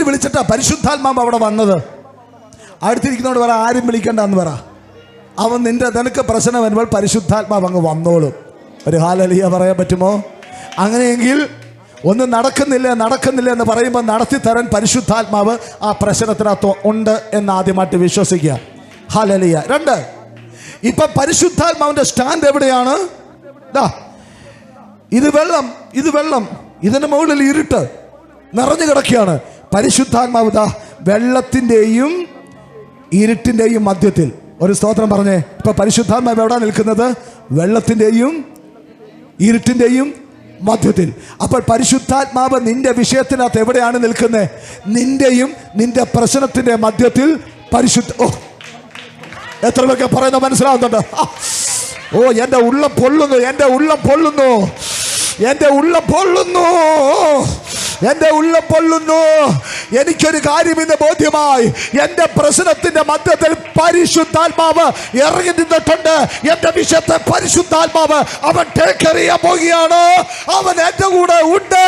വിളിച്ചിട്ടാ പരിശുദ്ധാത്മാവ് അവിടെ വന്നത്? അടുത്തിരിക്കുന്നോട് പറ, ആരും വിളിക്കണ്ടെന്ന് പറ. അവൻ നിനക്ക് പ്രശ്നം വരുമ്പോൾ പരിശുദ്ധാത്മാവ് അങ്ങ് വന്നോളും. ഒരു ഹല്ലേലൂയ പറയാൻ പറ്റുമോ? അങ്ങനെയെങ്കിൽ ഒന്നും നടക്കുന്നില്ല എന്ന് പറയുമ്പോൾ നടത്തി തരാൻ പരിശുദ്ധാത്മാവ് ആ പ്രശ്നത്തിനകത്ത് ഉണ്ട് എന്ന് ആദ്യമായിട്ട് വിശ്വസിക്കുക. ഹല്ലേലൂയ. 2, ഇപ്പൊ പരിശുദ്ധാത്മാവിന്റെ സ്റ്റാൻഡ് എവിടെയാണ്? ഇത് വെള്ളം, ഇതിന്റെ മുകളിൽ ഇരുട്ട് നിറഞ്ഞു കിടക്കുകയാണ്. പരിശുദ്ധാത്മാവ് വെള്ളത്തിന്റെയും ഇരുട്ടിന്റെയും മധ്യത്തിൽ. ഒരു സ്തോത്രം പറഞ്ഞേ. ഇപ്പൊ പരിശുദ്ധാത്മാവ് എവിടെ നിൽക്കുന്നത്? വെള്ളത്തിന്റെയും ഇരുട്ടിന്റെയും മധ്യത്തിൽ. അപ്പോൾ പരിശുദ്ധാത്മാവ് നിന്റെ വിഷയത്തിനകത്ത് എവിടെയാണ് നിൽക്കുന്നത്? നിന്റെയും നിന്റെ പ്രശ്നത്തിന്റെ മധ്യത്തിൽ. എത്ര പേർക്ക് പറയുന്നത് മനസ്സിലാവുന്നുണ്ട്? എന്റെ ഉള്ളം പൊള്ളുന്നു. എനിക്കൊരു കാര്യം ഇന്ന് ബോധ്യമായി. എന്റെ പ്രശ്നത്തിന്റെ മധ്യത്തിൽ പരിശുദ്ധാത്മാവ് ഇറങ്ങി നിന്നിട്ടുണ്ട്. എന്റെ വിഷയത്തെ പരിശുദ്ധാത്മാവ് അവൻ ടേക്ക് കെയർ ചെയ്യാൻ പോകുകയാണ്. അവൻ എന്റെ കൂടെ ഉണ്ട്.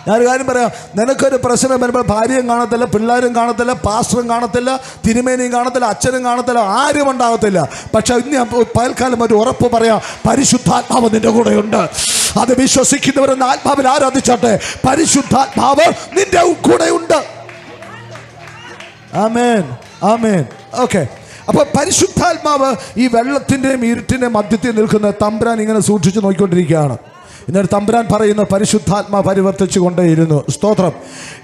ഞാനൊരു കാര്യം പറയാം. നിനക്കൊരു പ്രശ്നം വരുമ്പോൾ ഭാര്യയും കാണത്തില്ല, പിള്ളേരും കാണത്തില്ല, പാസ്റ്ററും കാണത്തില്ല, തിരുമേനിയും കാണത്തില്ല, അച്ഛനും കാണത്തില്ല, ആരും ഉണ്ടാകത്തില്ല. പക്ഷെ ഇന്ന് പകൽക്കാലം ഒരു ഉറപ്പ് പറയാം, പരിശുദ്ധാത്മാവ് നിന്റെ കൂടെയുണ്ട്. അത് വിശ്വസിക്കുന്നവരെന്ന് ആത്മാവിൽ ആരാധിച്ചോട്ടെ. പരിശുദ്ധാത്മാവ് നിന്റെ കൂടെയുണ്ട്. ആമേൻ, ആമേൻ. ഓക്കെ. അപ്പൊ പരിശുദ്ധാത്മാവ് ഈ വെള്ളത്തിന്റെയും ഇരുട്ടിന്റെയും മധ്യത്തിൽ നിൽക്കുന്ന തമ്പുരാൻ ഇങ്ങനെ സൂക്ഷിച്ചു നോക്കിക്കൊണ്ടിരിക്കുകയാണ്. എന്നിട്ട് തമ്പുരാൻ പറയുന്നു, പരിശുദ്ധാത്മാ പരിവർത്തിച്ചു കൊണ്ടേയിരുന്നു. സ്തോത്രം.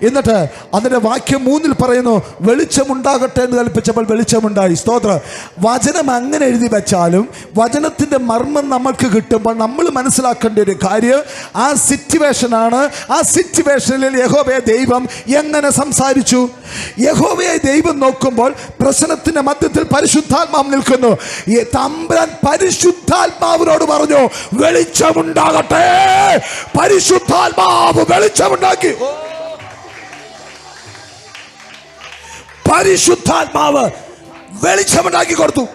എന്നിട്ട് അതിൻ്റെ വാക്യം 3 പറയുന്നു, വെളിച്ചമുണ്ടാകട്ടെ എന്ന് കൽപ്പിച്ചപ്പോൾ വെളിച്ചമുണ്ടായി. സ്തോത്രം. വചനം അങ്ങനെ എഴുതി വെച്ചാലും വചനത്തിൻ്റെ മർമ്മം നമ്മൾക്ക് കിട്ടുമ്പോൾ നമ്മൾ മനസ്സിലാക്കേണ്ട ഒരു കാര്യം, ആ സിറ്റുവേഷനാണ്. ആ സിറ്റുവേഷനിൽ യഹോവയെ ദൈവം എങ്ങനെ സംസാരിച്ചു? യഹോവയെ ദൈവം നോക്കുമ്പോൾ പ്രശ്നത്തിൻ്റെ മധ്യത്തിൽ പരിശുദ്ധാത്മാവ് നിൽക്കുന്നു. ഈ തമ്പുരാൻ പരിശുദ്ധാത്മാവിനോട് പറഞ്ഞു, വെളിച്ചമുണ്ടാകട്ടെ. പരിശുദ്ധാത്മാവ് വെളിച്ചമുണ്ടാക്കി. പരിശുദ്ധാത്മാവ് വെളിച്ചമുണ്ടാക്കി കൊടുത്തു.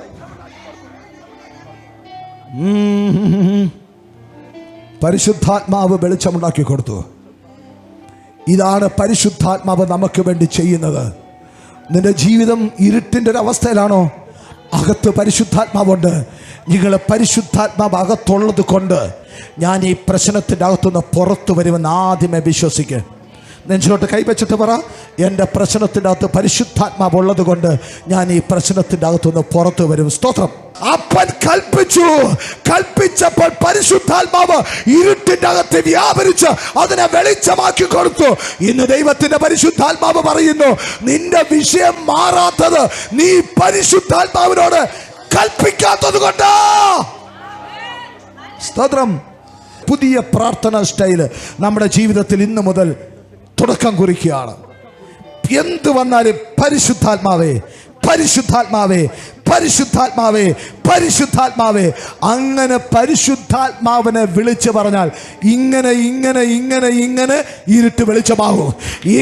പരിശുദ്ധാത്മാവ് വെളിച്ചമുണ്ടാക്കി കൊടുത്തു. ഇതാണ് പരിശുദ്ധാത്മാവ് നമുക്ക് വേണ്ടി ചെയ്യുന്നത്. നിന്റെ ജീവിതം ഇരുട്ടിൻ്റെ ഒരു അവസ്ഥയിലാണോ? അകത്ത് പരിശുദ്ധാത്മാവുണ്ട്. നിങ്ങൾ പരിശുദ്ധാത്മാവ് അകത്തുള്ളത് കൊണ്ട് ഞാൻ ഈ പ്രശ്നത്തിൻ്റെ അകത്തുനിന്ന് പുറത്തു വരുമെന്ന് ആദ്യമേ വിശ്വസിക്കുക. നെഞ്ചിലോട്ട് കൈവച്ചിട്ട് പറ, എൻ്റെ പ്രശ്നത്തിൻ്റെ അകത്ത് പരിശുദ്ധാത്മാവ് ഉള്ളത് കൊണ്ട് ഞാൻ ഈ പ്രശ്നത്തിൻ്റെ അകത്തുനിന്ന് പുറത്തു വരും. സ്തോത്രം. അപ്പൻ കൽപ്പിച്ചപ്പോൾ പരിശുദ്ധാത്മാവ് ഇരുട്ടിൻ്റെ അകത്ത് വ്യാപരിച്ച് അതിനെ വെളിച്ചമാക്കി കൊടുത്തു. ഇന്ന് ദൈവത്തിന്റെ പരിശുദ്ധാത്മാവ് പറയുന്നു, നിന്റെ വിഷയം മാറാത്തത് നീ പരിശുദ്ധാത്മാവിനോട് കൽപ്പിക്കാത്തത് കൊണ്ടാ. സ്തോത്രം. പുതിയ പ്രാർത്ഥനാ സ്റ്റൈല് നമ്മുടെ ജീവിതത്തിൽ ഇന്ന് മുതൽ തുടക്കം കുറിക്കുകയാണ്. എന്ത് വന്നാലും പരിശുദ്ധാത്മാവേ, പരിശുദ്ധാത്മാവേ, പരിശുദ്ധാത്മാവേ, പരിശുദ്ധാത്മാവേ. അങ്ങനെ പരിശുദ്ധാത്മാവിനെ വിളിച്ചു പറഞ്ഞാൽ ഇങ്ങനെ ഇങ്ങനെ ഇങ്ങനെ ഇങ്ങനെ ഇരുട്ട് വെളിച്ചമാകും.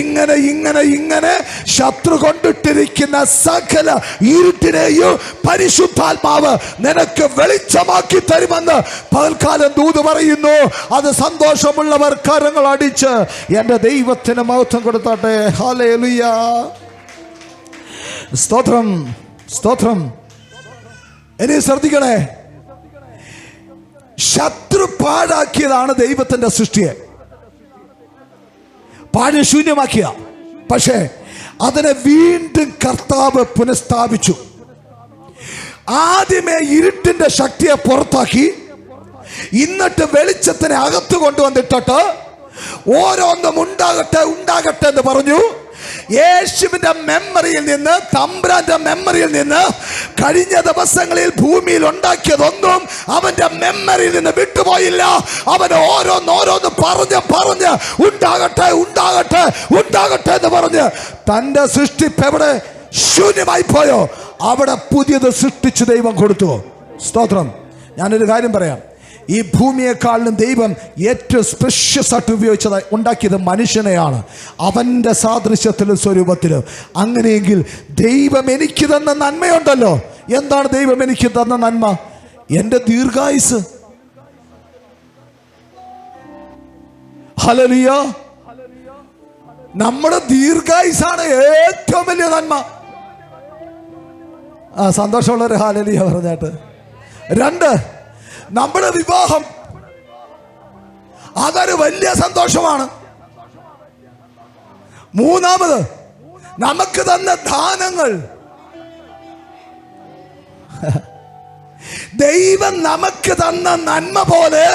ഇങ്ങനെ ഇങ്ങനെ ഇങ്ങനെ ശത്രു കൊണ്ടിട്ടിരിക്കുന്ന സകല ഇരുട്ടിനെയും പരിശുദ്ധാത്മാവ് നിനക്ക് വെളിച്ചമാക്കി തരുമെന്ന് പകൽക്കാലം ദൂത് പറയുന്നു. അത് സന്തോഷമുള്ളവർ കരങ്ങൾ അടിച്ച് എൻ്റെ ദൈവത്തിന് മഹത്വം കൊടുത്താട്ടെ. ഹല്ലേലൂയ. സ്തോത്രം, സ്തോത്രം. ഇനി ശ്രദ്ധിക്കണേ, ശത്രു പാഴാക്കിയതാണ് ദൈവത്തിന്റെ സൃഷ്ടിയെ. പാഴ് ശൂന്യമാക്കിയ, പക്ഷേ അതിനെ വീണ്ടും കർത്താവ് പുനഃസ്ഥാപിച്ചു. ആദ്യമേ ഇരുട്ടിന്റെ ശക്തിയെ പുറത്താക്കി, എന്നിട്ട് വെളിച്ചത്തിനെ അകത്ത് കൊണ്ടുവന്നിട്ടിട്ട് ഓരോന്നും ഉണ്ടാകട്ടെ ഉണ്ടാകട്ടെ എന്ന് പറഞ്ഞു. യേശുവിന്റെ മെമ്മറിയിൽ നിന്ന്, തമ്പുരാന്റെ മെമ്മറിയിൽ നിന്ന് കഴിഞ്ഞ ദിവസങ്ങളിൽ ഭൂമിയിൽ ഉണ്ടാക്കിയതൊന്നും അവന്റെ മെമ്മറിയിൽ നിന്ന് വിട്ടുപോയില്ല. അവൻ ഓരോന്നോരോന്ന് പറഞ്ഞ് ഉണ്ടാകട്ടെ ഉണ്ടാകട്ടെ ഉണ്ടാകട്ടെ എന്ന് പറഞ്ഞ് തന്റെ സൃഷ്ടിപ്പ് എവിടെ ശൂന്യമായി പോയോ അവിടെ പുതിയത് സൃഷ്ടിച്ച് ദൈവം കൊടുത്തു. സ്തോത്രം. ഞാനൊരു കാര്യം പറയാം, ഈ ഭൂമിയെക്കാളിലും ദൈവം ഏറ്റവും സ്പെഷ്യസ് ആയിട്ട് ഉണ്ടാക്കിയത് മനുഷ്യനെയാണ്, അവൻ്റെ സാദൃശ്യത്തിലും സ്വരൂപത്തിലും. അങ്ങനെയെങ്കിൽ ദൈവം എനിക്ക് തന്ന നന്മയുണ്ടല്ലോ. എന്താണ് ദൈവം എനിക്ക് തന്ന നന്മ? എൻ്റെ ദീർഘായുസ്. ഹല്ലേലൂയ. നമ്മുടെ ദീർഘായുസാണ് ഏറ്റവും വലിയ നന്മ. സന്തോഷമുള്ളൊരു ഹല്ലേലൂയ പറഞ്ഞാട്ട്. 2, നമ്മുടെ വിവാഹം അതൊരു വലിയ സന്തോഷമാണ്. 3, നമുക്ക് തന്ന ദാനങ്ങൾ, ദൈവം നമുക്ക് തന്ന നന്മ പോലെ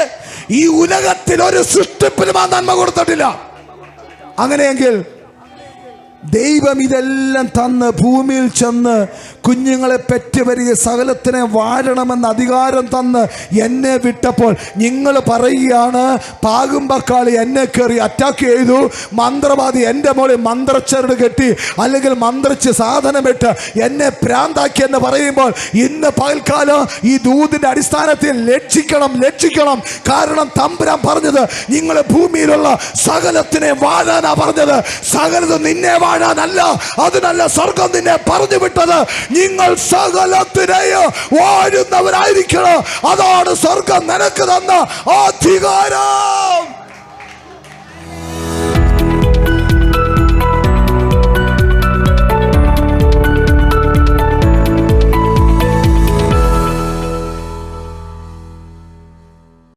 ഈ ഉലകത്തിൽ ഒരു സൃഷ്ടിപ്പിനും ആ നന്മ കൊടുത്തിട്ടില്ല. അങ്ങനെയെങ്കിൽ ദൈവം ഇതെല്ലാം തന്ന് ഭൂമിയിൽ ചെന്ന് കുഞ്ഞുങ്ങളെ പെറ്റുവരിക സകലത്തിനെ വാഴണമെന്ന് അധികാരം തന്ന് എന്നെ വിട്ടപ്പോൾ നിങ്ങൾ പറയുകയാണ് പാകുമ്പക്കാളി എന്നെ കയറി അറ്റാക്ക് ചെയ്തു, മന്ത്രവാദി എൻ്റെ മോളിൽ മന്ത്രച്ചരട് കെട്ടി അല്ലെങ്കിൽ മന്ത്രിച്ച് സാധനമിട്ട് എന്നെ പ്രാന്താക്കി എന്ന് പറയുമ്പോൾ ഇന്ന് പകൽക്കാലം ഈ ദൂതിൻ്റെ അടിസ്ഥാനത്തിൽ ലക്ഷിക്കണം. കാരണം തമ്പുരാൻ പറഞ്ഞത് നിങ്ങൾ ഭൂമിയിലുള്ള സകലത്തിനെ വാഴാനാ പറഞ്ഞത്. സകലതും നിന്നെ വാഴാനല്ല, അതിനല്ല സ്വർഗം നിന്നെ പറഞ്ഞു വിട്ടത്. നിങ്ങൾ സകലത്തിനെയും വാഴുന്നവരായിരിക്കണം. അതാണ് സ്വർഗം നിനക്ക് തന്ന അധികാരം.